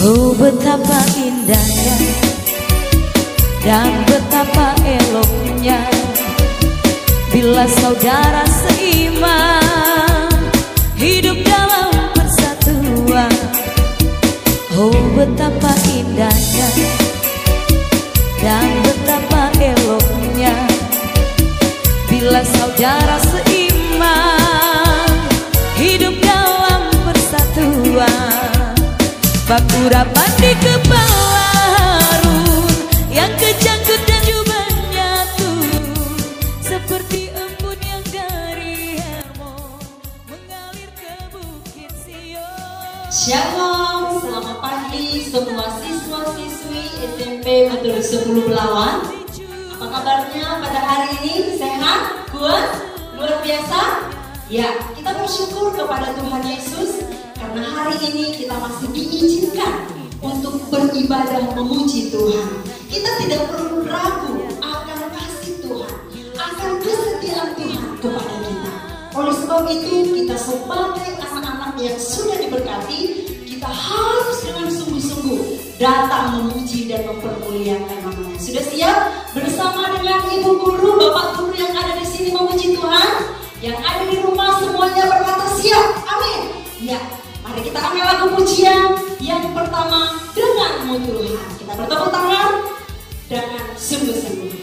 Oh betapa indahnya dan betapa eloknya bila saudara seiman hidup dalam persatuan. Oh betapa indahnya dan betapa eloknya bila saudara seiman hidup dalam persatuan. Baku rapat di kepala harun yang kejangkut dan jubahnya turun seperti embun yang dari Hermon mengalir ke Bukit Sion. Shalom, selamat pagi semua siswa-siswi SMP Medul 10 Belawan. Apa kabarnya pada hari ini? Sehat? Kuat? Luar biasa? Ya, kita bersyukur kepada Tuhan Yesus karena hari ini kita masih diizinkan untuk beribadah memuji Tuhan. Kita tidak perlu ragu akan kasih Tuhan, akan kesetiaan Tuhan kepada kita. Oleh sebab itu, kita sebagai anak-anak yang sudah diberkati, kita harus dengan sungguh-sungguh datang memuji dan mempermuliakan namanya. Sudah siap bersama dengan ibu guru, bapak guru yang ada di sini memuji Tuhan? Yang ada di rumah semuanya berkata siap. Amin. Ya. Mari kita ambil lagu pujian yang pertama, Denganmu Tuhan. Kita bertepuk tangan dengan sungguh-sungguh.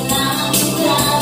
Tak pernah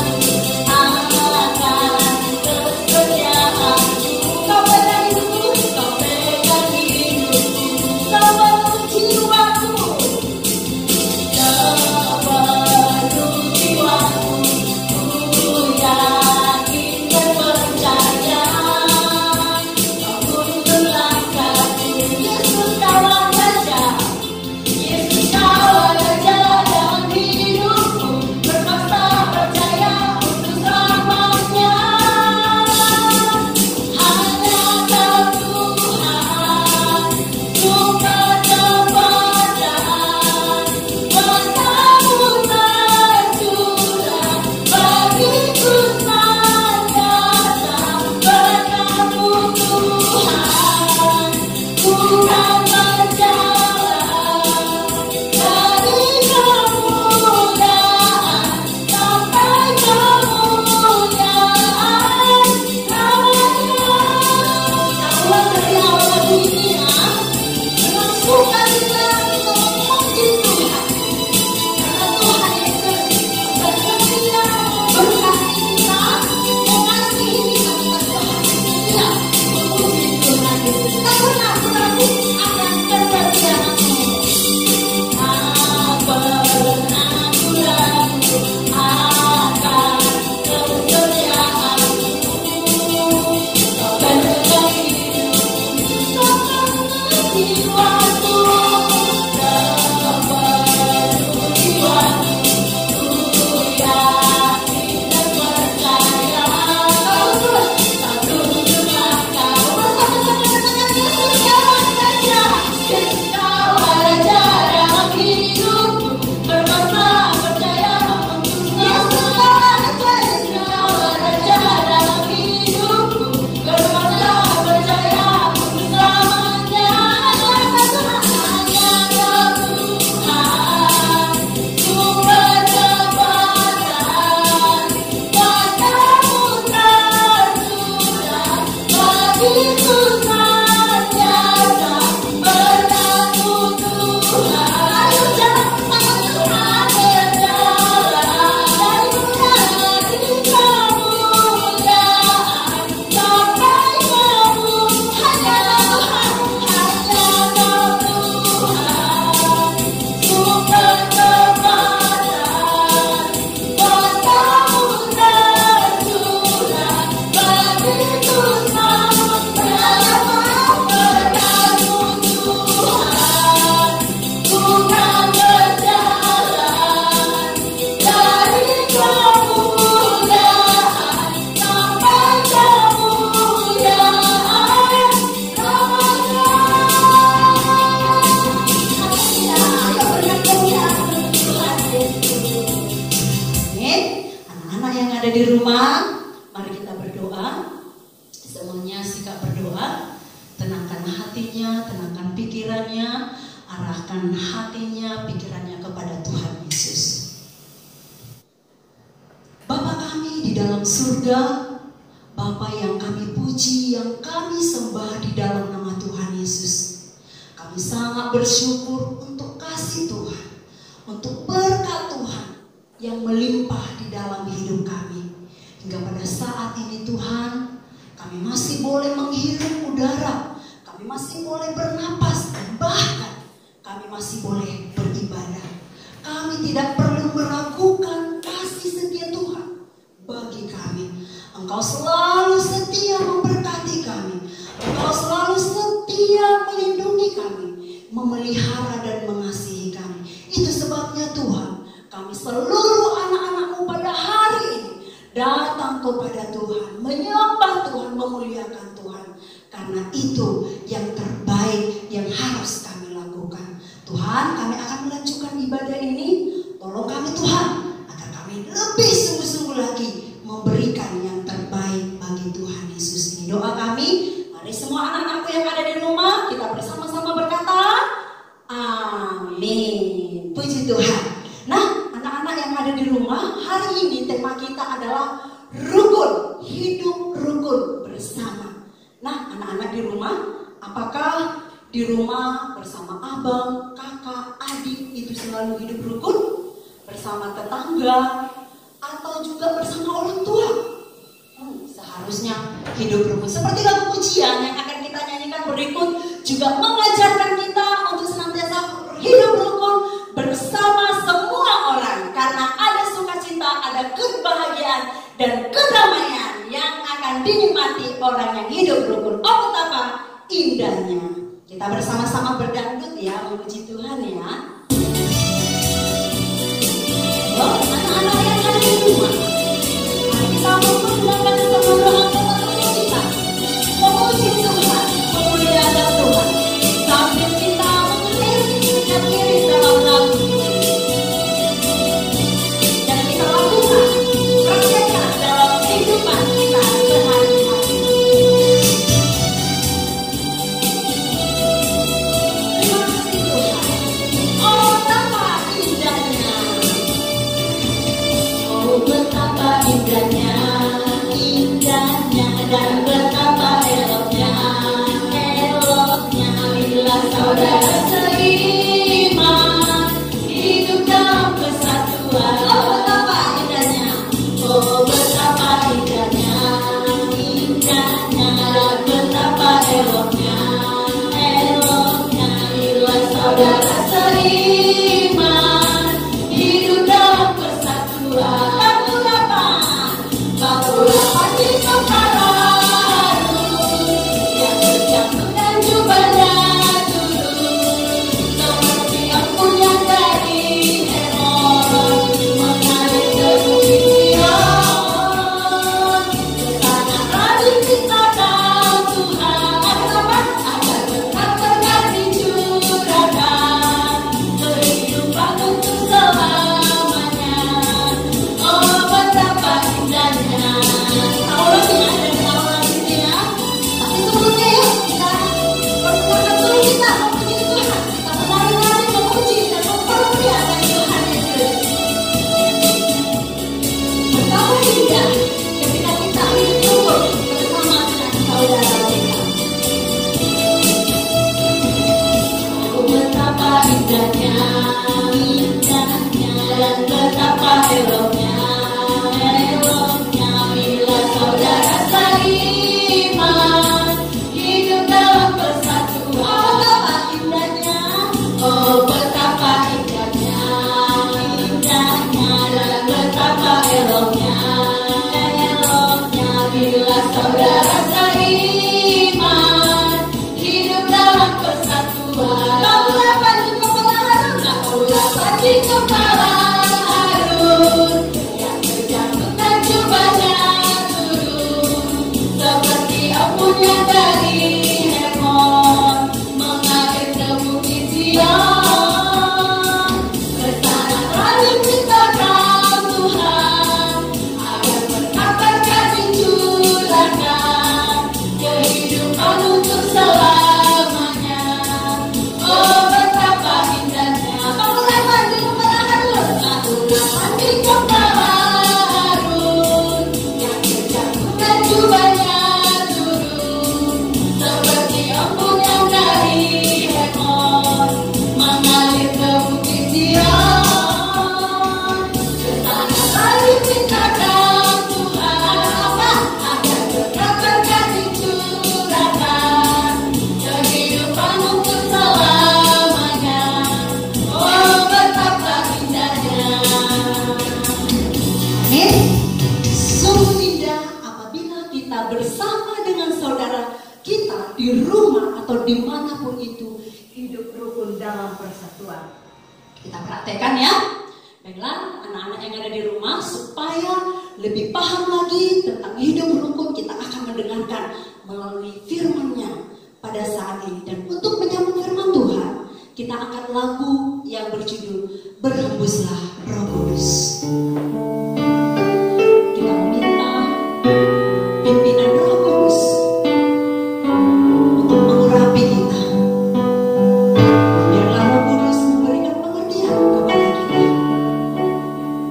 ada di rumah, mari kita berdoa. Semuanya sikap berdoa. Tenangkan hatinya, tenangkan pikirannya, arahkan hatinya, pikirannya kepada Tuhan Yesus. Bapa kami di dalam surga, Bapa yang kami puji, yang kami sembah di dalam nama Tuhan Yesus. Kami sangat bersyukur untuk kasih Tuhan, untuk berkat Tuhan yang melimpah di dalam hidup kami. Hingga pada saat ini Tuhan, kami masih boleh menghirup udara, kami masih boleh bernapas, dan bahkan kami masih boleh beribadah. Kami tidak perlu meragukan kasih setia Tuhan bagi kami. Engkau selalu setia memberkati kami. Engkau selalu setia melindungi kami, memelihara dan mengasihi kami. Itu sebabnya Tuhan, kami seluruh anak-anak-Mu pada hari ini datang kepada Tuhan, menyembah Tuhan, memuliakan Tuhan. Karena itu yang terbaik yang harus kami lakukan. Tuhan, kami akan melanjutkan ibadah ini. Tolong kami Tuhan, agar kami lebih sungguh-sungguh lagi memberikan yang terbaik bagi Tuhan Yesus. Ini doa kami. Mari semua anak-anakku yang ada di rumah, kita bersama-sama berkata, amin. Puji Tuhan. Nah, anak-anak yang ada di rumah, hari ini tema kita adalah rukun, hidup rukun bersama. Nah, anak-anak di rumah, apakah di rumah bersama abang, kakak, adik itu selalu hidup rukun? Bersama tetangga, atau juga bersama orang tua? Seharusnya hidup rukun. Seperti lagu pujian yang akan kita nyanyikan berikut juga mengajarkan kita untuk senantiasa hidup rukun bersama semua orang. Karena ada sukacita, ada kebahagiaan dan kedamaian yang akan dinikmati orang yang hidup rukun. Oh, betapa indahnya. Kita bersama-sama berdangdut ya, memuji Tuhan ya. Oh, anak-anak yang ada di rumah, mari kita mempergunakan semua doa kita, memuji Tuhan, memuliakan Tuhan, sambil kita mengiring dalam lagu. Dan kita lakukan, praktekkan dalam kehidupan kita sehari-hari. Terima kasih Tuhan. Oh, betapa indahnya. Oh, betapa indahnya, indahnya dan betapa eloknya, eloknya bila saudara seiman hidup dalam kesatuan. Oh, betapa indahnya, oh betapa indahnya, indahnya dan betapa eloknya, eloknya bila saudara seiman hidup dalam kesatuan. Bakulapan kita baru yang tercantum dan jubahnya turun seperti angkut yang dari Hermon mengalir ke bukit Sion. Kesana lagi kita tahu Tuhan agar benar-benar dicurahkan ke persatuan. Kita praktekkan ya. Baiklah, anak-anak yang ada di rumah, supaya lebih paham lagi tentang hidup rukun, kita akan mendengarkan melalui firman-Nya pada saat ini. Dan untuk menyambung firman Tuhan, kita angkat lagu yang berjudul Berhembuslah Roh Kudus. Kita meminta pimpinan Roh Kudus untuk mengurapi kita. Biarlah Roh Kudus memberikan pengertian kepada kita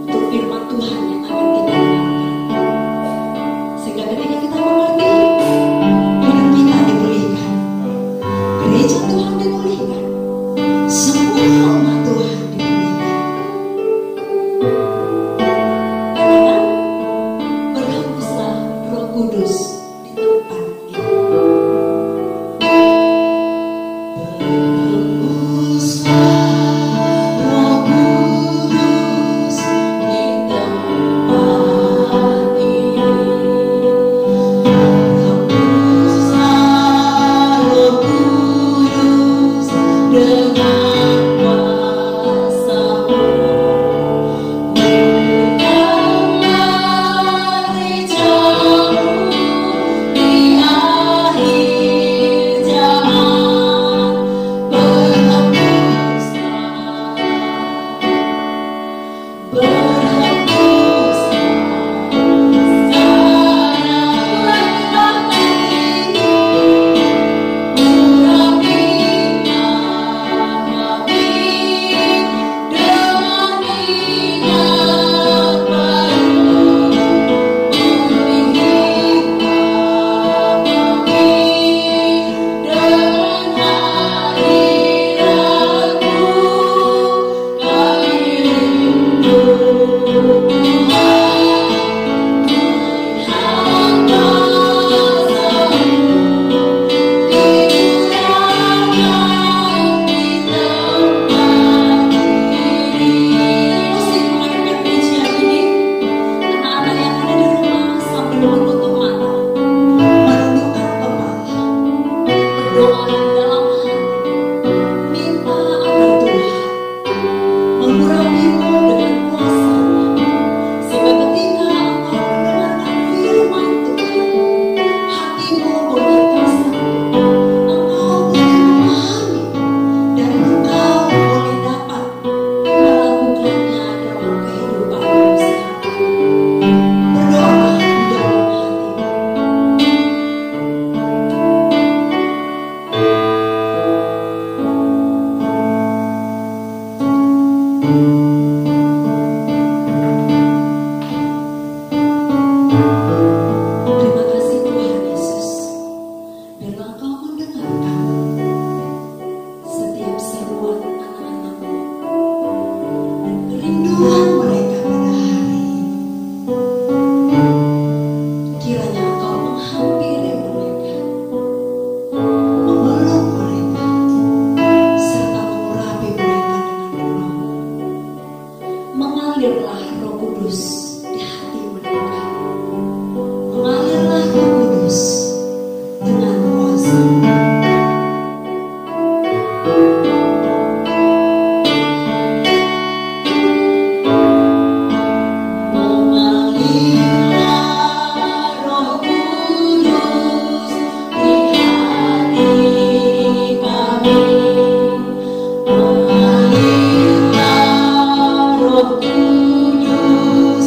untuk firman Tuhan yang akan kita dengarkan. Sehingga ketika kita mengerti, hidup kita dipulihkan, gereja Tuhan dipulihkan, semua umat Tuhan dipulihkan. Karena berhembuslah Roh Kudus di tempat ini. Berhembuslah Roh Kudus di tempat ini. Berhembuslah Roh Kudus dengan kuasa-Mu. Berikanlah gereja-Mu di akhir zaman. Berhembuslah sana ini, urapilah kami dengan minyak baru, pulihkanlah kami dengan hadirat-Mu. Kami rindu Tuhan, melihat kuasa-Mu dicurahkan di tempat ini. Masih mendengarkan pujian ini, anak-anak yang ada di rumah sambil menutup mata, menundukkan kepala, berdoa di dalam hati, minta agar Tuhan mengurapimu dengan kuasa-Nya, sehingga ketika engkau mendengarkan firman Tuhan, hatimu boleh tersatu, engkau boleh memahami, dan engkau boleh dapat melakukannya dalam kehidupanmu sehari-hari. Berdoa di dalam hati. Terima kasih Tuhan Yesus. Biarlah Engkau mendengarkan setiap seruan anak-anak-Mu dan kerinduan mereka pada hari ini. Kiranya Engkau menghampiri mereka, memeluk mereka, serta mengurapi mereka dengan Roh-Mu. Mengalirlah Roh Kudus di hati mereka. Mengalirlah Roh Kudus dengan kuasa-Mu. Mengalirlah Roh Kudus di hati kami. Mengalirlah Roh Kudus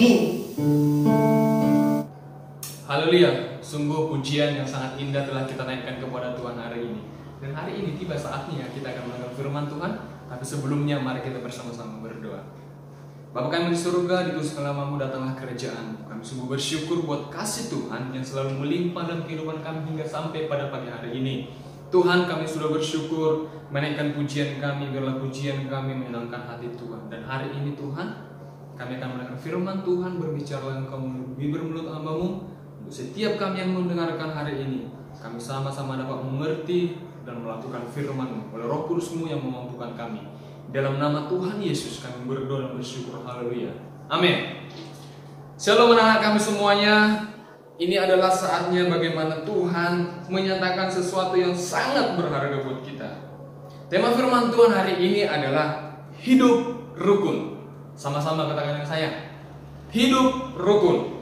Amin. Haleluya, sungguh pujian yang sangat indah telah kita naikkan kepada Tuhan hari ini. Dan hari ini tiba saatnya kita akan mendengar firman Tuhan. Tapi sebelumnya mari kita bersama-sama berdoa. Bapa kami di surga, dikuduskan namamu, datanglah kerajaan. Kami sungguh bersyukur buat kasih Tuhan yang selalu melimpah dalam kehidupan kami hingga sampai pada pagi hari ini. Tuhan, kami sudah bersyukur menaikkan pujian kami, biarlah pujian kami menyenangkan hati Tuhan. Dan hari ini Tuhan, kami akan mendengar firman Tuhan, berbicara Engkau melalui bibir mulut hamba-Mu. Untuk setiap kami yang mendengarkan hari ini, kami sama-sama dapat mengerti dan melakukan firman-Mu oleh Roh Kudus-Mu yang memampukan kami. Dalam nama Tuhan Yesus kami berdoa dan bersyukur. Haleluya. Amin. Shalom anak-anak kami semuanya. Ini adalah saatnya bagaimana Tuhan menyatakan sesuatu yang sangat berharga buat kita. Tema firman Tuhan hari ini adalah hidup rukun. Sama-sama katakan dengan saya. Hidup rukun.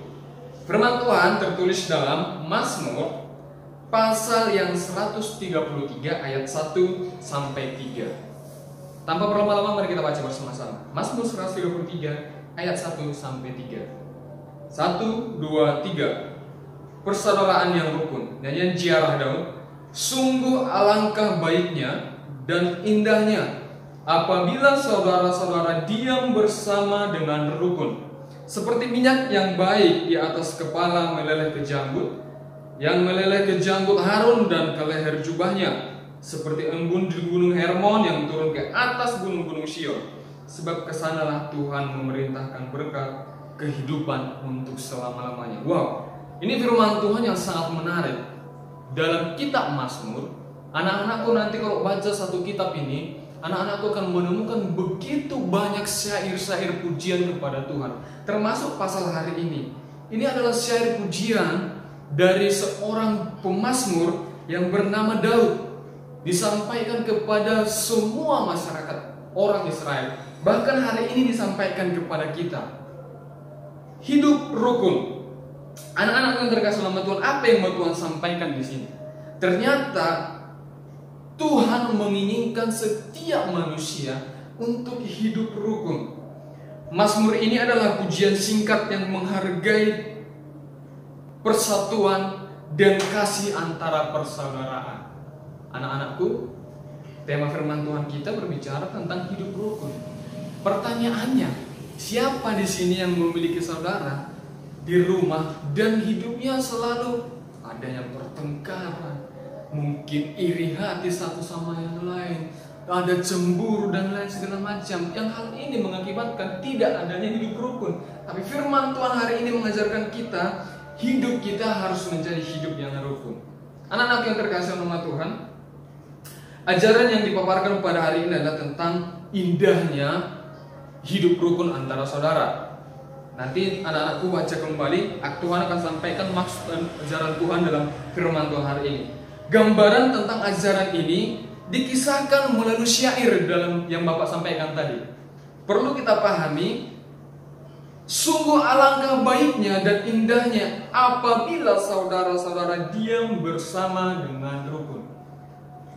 Firman Tuhan tertulis dalam Mazmur pasal yang 133 ayat 1 sampai 3. Tanpa berlama-lama mari kita baca bersama-sama. Mazmur 133 ayat 1 sampai 3. 1, 2, 3. Persaudaraan yang rukun. Nyanyian Ziarah Daud. Sungguh alangkah baiknya dan indahnya apabila saudara-saudara diam bersama dengan rukun. Seperti minyak yang baik di atas kepala meleleh ke janggut, yang meleleh ke janggut Harun dan ke leher jubahnya, seperti embun di gunung Hermon yang turun ke atas gunung-gunung Sion. Sebab kesanalah Tuhan memerintahkan berkat kehidupan untuk selama-lamanya. Wow, ini firman Tuhan yang sangat menarik. Dalam kitab Mazmur, anak-anakku nanti kalau baca satu kitab ini, anak-anakku akan menemukan begitu banyak syair-syair pujian kepada Tuhan. Termasuk pasal hari ini. Ini adalah syair pujian dari seorang pemazmur yang bernama Daud. Disampaikan kepada semua masyarakat orang Israel. Bahkan hari ini disampaikan kepada kita. Hidup rukun. Anak-anak yang terkasih nama Tuhan, apa yang mau Tuhan sampaikan di sini? Ternyata Tuhan menginginkan setiap manusia untuk hidup rukun. Mazmur ini adalah pujian singkat yang menghargai persatuan dan kasih antara persaudaraan. Anak-anakku, tema firman Tuhan kita berbicara tentang hidup rukun. Pertanyaannya, siapa di sini yang memiliki saudara di rumah dan hidupnya selalu ada yang bertengkaran, mungkin iri hati satu sama yang lain, ada cemburu dan lain segala macam. Yang hal ini mengakibatkan tidak adanya hidup rukun. Tapi firman Tuhan hari ini mengajarkan kita, hidup kita harus menjadi hidup yang rukun. Anak-anak yang terkasih nama Tuhan, ajaran yang dipaparkan pada hari ini adalah tentang indahnya hidup rukun antara saudara. Nanti anak-anakku baca kembali, Tuhan akan sampaikan maksud dan ajaran Tuhan dalam firman Tuhan hari ini. Gambaran tentang ajaran ini dikisahkan melalui syair dalam yang Bapak sampaikan tadi. Perlu kita pahami, sungguh alangkah baiknya dan indahnya apabila saudara-saudara diam bersama dengan rukun.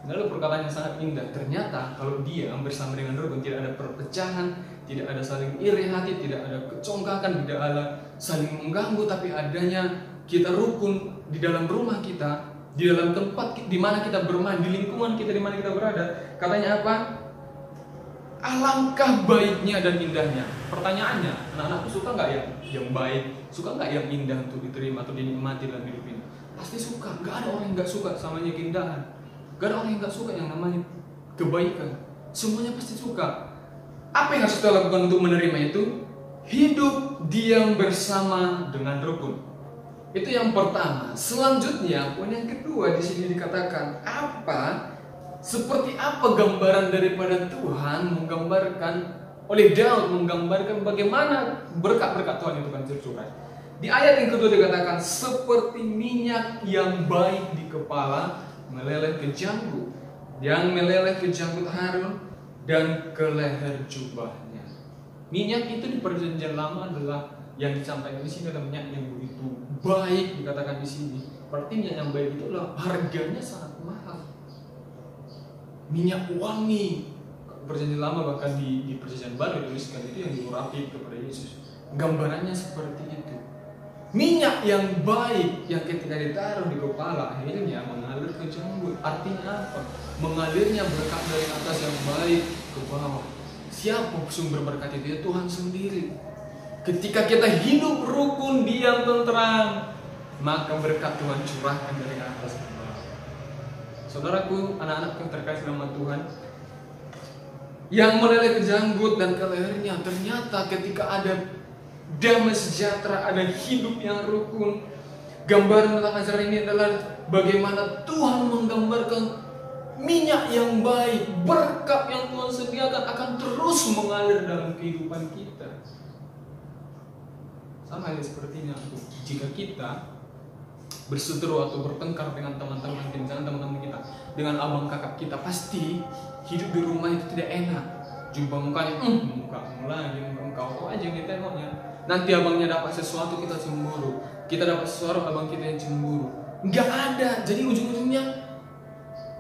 Lalu perkataan yang sangat indah. Ternyata kalau diam bersama dengan rukun, tidak ada perpecahan, tidak ada saling iri hati, tidak ada kecongkakan, tidak ada saling mengganggu, tapi adanya kita rukun di dalam rumah kita, di dalam tempat di mana kita bermain, di lingkungan kita di mana kita berada. Katanya apa? Alangkah baiknya dan indahnya. Pertanyaannya, anak-anakku suka nggak yang baik? Suka nggak yang indah untuk diterima atau dinikmati dalam hidup ini? Pasti suka. Gak ada orang yang nggak suka samanya keindahan. Gak ada orang yang nggak suka yang namanya kebaikan. Semuanya pasti suka. Apa yang harus kita lakukan untuk menerima itu? Hidup diam bersama dengan rukun. Itu yang pertama. Selanjutnya, poin yang kedua di sini dikatakan seperti apa gambaran daripada Tuhan menggambarkan oleh Daud, menggambarkan bagaimana berkat-berkat Tuhan itu kan tercurah. Di ayat yang kedua dikatakan seperti minyak yang baik di kepala meleleh ke janggut, yang meleleh ke janggut Harun dan ke leher jubahnya. Minyak itu di perjanjian lama adalah yang disampaikan di sini adalah minyak yang begitu baik dikatakan di sini. Berarti minyak yang baik itu adalah harganya sangat mahal. Minyak wangi. Perjanjian lama bahkan di perjanjian baru dituliskan itu yang diurapi kepada Yesus. Gambarannya seperti itu. Minyak yang baik yang ketika ditaruh di kepala akhirnya mengalir ke janggut. Artinya apa? Mengalirnya berkat dari atas yang baik ke bawah. Siapa sumber berkat itu? Ya Tuhan sendiri. Ketika kita hidup rukun, diam, tentram, maka berkat Tuhan curahkan dari atas ke bawah. Saudaraku, anak-anakku yang terkasih nama Tuhan, yang meneleh ke janggut dan ke lehernya, ternyata ketika ada damai sejahtera, ada hidup yang rukun. Gambaran tentang ajaran ini adalah bagaimana Tuhan menggambarkan minyak yang baik, berkat yang Tuhan sediakan akan terus mengalir dalam kehidupan kita. Sama halnya sepertinya jika kita berseteru atau bertengkar dengan teman-teman, misalnya teman-teman kita, dengan abang kakak kita, pasti hidup di rumah itu tidak enak. Jumpa mukanya, mukamu lagi, muka kau aja yang ditengoknya. Nanti abangnya dapat sesuatu, kita cemburu. Kita dapat sesuatu, abang kita yang cemburu. Nggak ada. Jadi ujung-ujungnya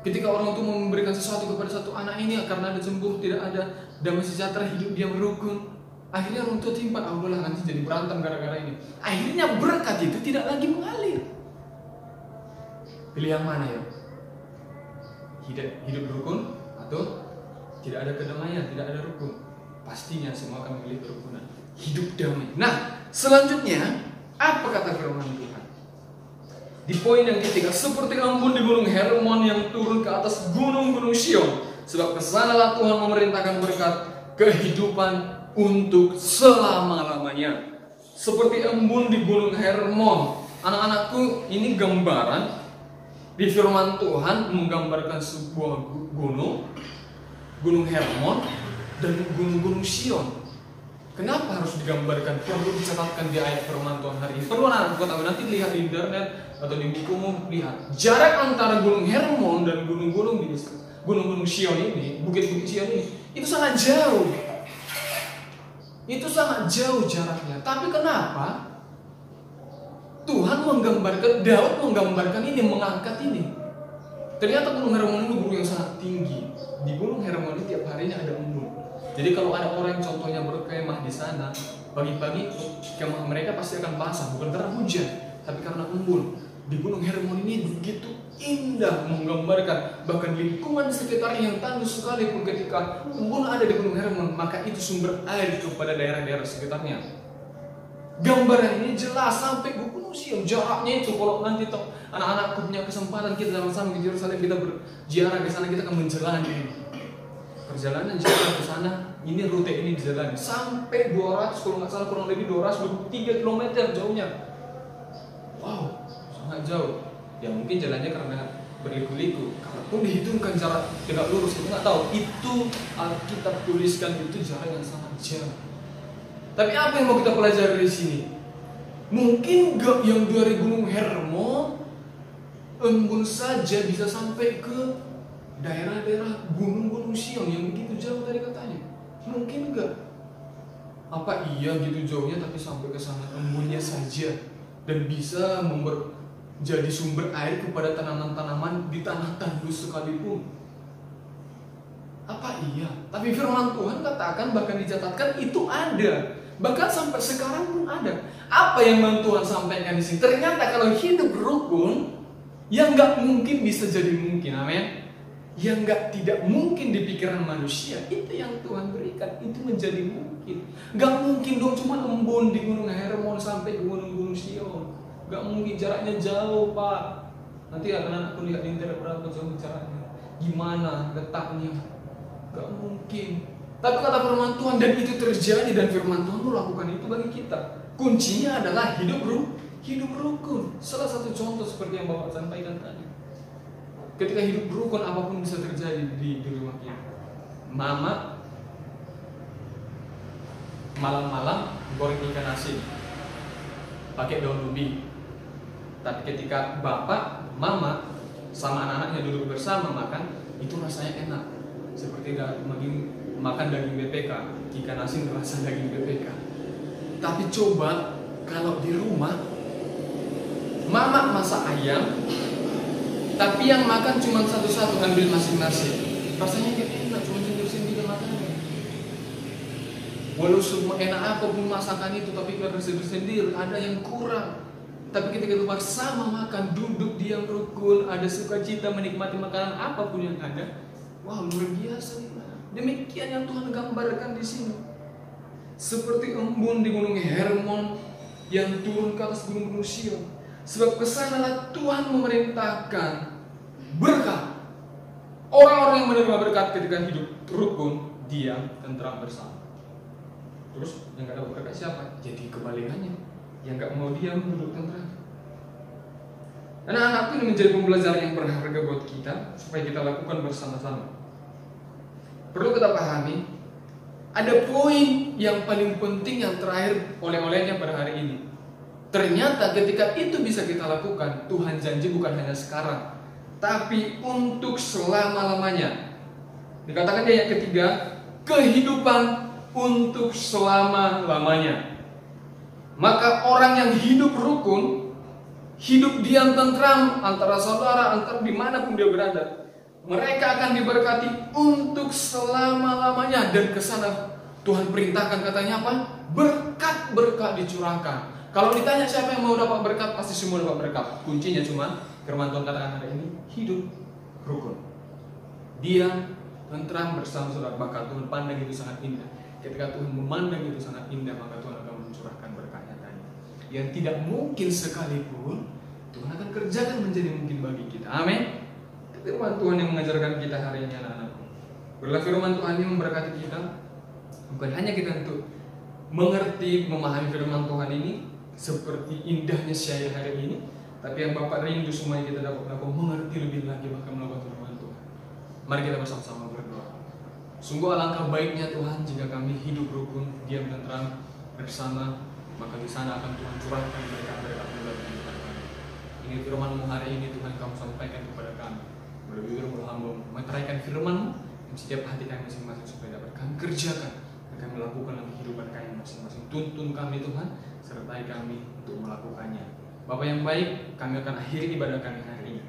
ketika orang itu memberikan sesuatu kepada satu anak ini, karena ada cemburu, tidak ada damai sejahtera, hidup dia merukun, akhirnya orang tua timpan, Allah nanti jadi berantem gara-gara ini. Akhirnya berkat itu tidak lagi mengalir. Pilih yang mana ya? Hidup rukun atau tidak ada kedamaian, tidak ada rukun? Pastinya semua akan memilih kerukunan, hidup damai. Nah, selanjutnya apa kata firman Tuhan? Di poin yang ketiga, seperti embun di gunung Hermon yang turun ke atas gunung-gunung Sion, sebab kesanalah Tuhan memerintahkan berkat kehidupan untuk selama-lamanya. Seperti embun di gunung Hermon. Anak-anakku, ini gambaran di firman Tuhan menggambarkan sebuah gunung Hermon dan gunung-gunung Sion. Kenapa harus digambarkan? Perlu dicatatkan di ayat firman Tuhan hari ini. Perlu anak-anakku tahu, nanti lihat di internet atau di bukumu, lihat jarak antara gunung Hermon dan gunung-gunung Sion ini, bukit-bukit Sion ini, itu sangat jauh. Itu sangat jauh jaraknya. Tapi kenapa Tuhan menggambarkan, Daud menggambarkan ini, mengangkat ini? Ternyata gunung Hermon itu gunung yang sangat tinggi. Di gunung Hermon ini tiap harinya ada embun. Jadi kalau ada orang yang contohnya berkemah di sana, pagi-pagi kemah mereka pasti akan basah, bukan karena hujan, tapi karena embun. Di gunung Hermon ini begitu indah menggambarkan, bahkan lingkungan sekitarnya yang tandus sekalipun ketika embun ada di gunung Hermon, maka itu sumber air kepada daerah-daerah sekitarnya. Gambaran ini jelas sampai gunung Sion. Jaraknya itu, kalau nanti anak-anakku punya kesempatan, kita sama-sama ke Yerusalem, kita berziarah ke sana, kita akan menjalani perjalanan jalan ke sana. Ini rute ini dijalani sampai 200, kalau nggak salah kurang lebih 223 km jauhnya. Wow, sangat jauh. Ya mungkin jalannya karena berliku-liku. Kalaupun dihitungkan jarak tegak lurus, kita nggak tahu. Itu Alkitab tuliskan itu jarak yang sangat jauh. Tapi apa yang mau kita pelajari di sini? Mungkin gak yang dari gunung Hermon embun saja bisa sampai ke daerah-daerah gunung-gunung Sion yang begitu jauh dari katanya? Mungkin enggak. Apa iya gitu jauhnya tapi sampai ke sana embunnya saja dan bisa jadi sumber air kepada tanaman-tanaman di tanah tandus sekalipun? Apa iya? Tapi firman Tuhan katakan, bahkan dicatatkan itu ada. Bahkan sampai sekarang pun ada. Apa yang Tuhan sampaikan di sini? Ternyata kalau hidup rukun, yang nggak mungkin bisa jadi mungkin, amin. Yang tidak mungkin di pikiran manusia, itu yang Tuhan berikan, itu menjadi mungkin. Nggak mungkin dong cuma embun di gunung Hermon sampai ke gunung-gunung Sion. Nggak mungkin, jaraknya jauh Pak. Nanti anak-anakku lihat di internet berapa jauh jaraknya, gimana letaknya. Nggak mungkin. Tapi kata firman Tuhan, dan itu terjadi, dan firman Tuhan melakukan itu bagi kita. Kuncinya adalah hidup rukun. Salah satu contoh seperti yang Bapak sampaikan tadi. Ketika hidup rukun, apapun bisa terjadi di rumah kita. Mama malam-malam goreng ikan asin pakai daun ubi. Tapi ketika bapak, mama sama anak-anaknya duduk bersama makan, itu rasanya enak. Seperti makan daging BPK, ikan asin rasa daging BPK. Tapi coba kalau di rumah mama masak ayam, tapi yang makan cuma satu-satu, ambil masing-masing. Rasanya kayak enak, cuma sendiri-sendiri makannya. Walau semua enak apapun masakan itu, tapi kalau sendiri ada yang kurang. Tapi ketika itu bersama makan, duduk diam rukun, ada sukacita menikmati makanan apapun yang ada, wah luar biasa. Demikian yang Tuhan gambarkan di sini. Seperti embun di Gunung Hermon yang turun ke atas gunung Sion. Sebab kesanalah Tuhan memerintahkan berkat. Orang-orang yang menerima berkat ketika hidup rukun, diam, tentram bersama. Terus yang gak dapat berkat siapa? Jadi kebalikannya, yang gak mau diam, duduk tentram. Anak-anak ini menjadi pembelajaran yang berharga buat kita, supaya kita lakukan bersama-sama. Perlu kita pahami, ada poin yang paling penting yang terakhir oleh-olehnya pada hari ini. Ternyata ketika itu bisa kita lakukan, Tuhan janji bukan hanya sekarang, tapi untuk selama-lamanya. Dikatakan dia yang ketiga, kehidupan untuk selama-lamanya. Maka orang yang hidup rukun, hidup diam tentram antara saudara, antara dimanapun dia berada, mereka akan diberkati untuk selama-lamanya. Dan kesana Tuhan perintahkan katanya apa? Berkat-berkat dicurahkan. Kalau ditanya siapa yang mau dapat berkat, pasti semua dapat berkat. Kuncinya cuma firman Tuhan katakan hari ini, hidup rukun, diam tentram bersama saudara. Maka Tuhan pandang itu sangat indah. Ketika Tuhan memandang itu sangat indah, maka Tuhan akan mencurahkan berkatnya tadi. Yang tidak mungkin sekalipun, Tuhan akan kerjakan menjadi mungkin bagi kita. Amin. Firman Tuhan yang mengajarkan kita hari ini, anak-anakku. Berulah firman Tuhan yang memberkati kita. Bukan hanya kita untuk mengerti, memahami firman Tuhan ini seperti indahnya saya hari ini, tapi yang Bapak rindu semuanya kita dapat mengerti lebih lagi, bahkan melakukan firman Tuhan. Mari kita bersama-sama berdoa. Sungguh alangkah baiknya Tuhan jika kami hidup rukun, diam tentram bersama, maka di sana akan Tuhan curahkan berkat-berkat kepada kami. Ini firman-Mu hari ini Tuhan Kamu sampaikan kepada kami. Berbicara berhamba, meteraikan firman-Mu di setiap hati kami masing-masing supaya dapat kami kerjakan. Kami melakukan dalam kehidupan kami masing-masing. Tuntun kami Tuhan, sertai kami untuk melakukannya. Bapa yang baik, kami akan akhiri ibadah kami hari ini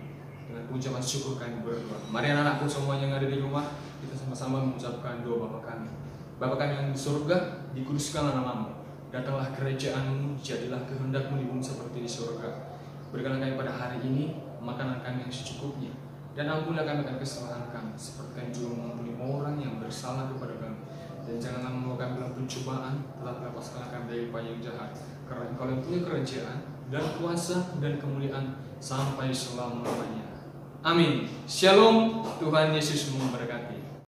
dengan ucapan syukur kami berdoa. Mari anak-anakku semuanya yang ada di rumah, kita sama-sama mengucapkan doa Bapa kami. Bapa kami yang di surga, dikuduskanlah nama-Mu. Datanglah kerajaan-Mu, jadilah kehendak-Mu di bumi seperti di surga. Berikanlah kami pada hari ini makanan kami yang secukupnya, dan ampunilah kami akan kesalahan kami, seperti kami juga mengampuni orang yang bersalah kepada kami. Dan janganlah membawa kami dalam pencobaan, tetapi lepaskanlah kami dari upaya yang jahat. Karena Engkau yang punya kerajaan dan kuasa dan kemuliaan sampai selama-lamanya. Amin. Shalom. Tuhan Yesus memberkati.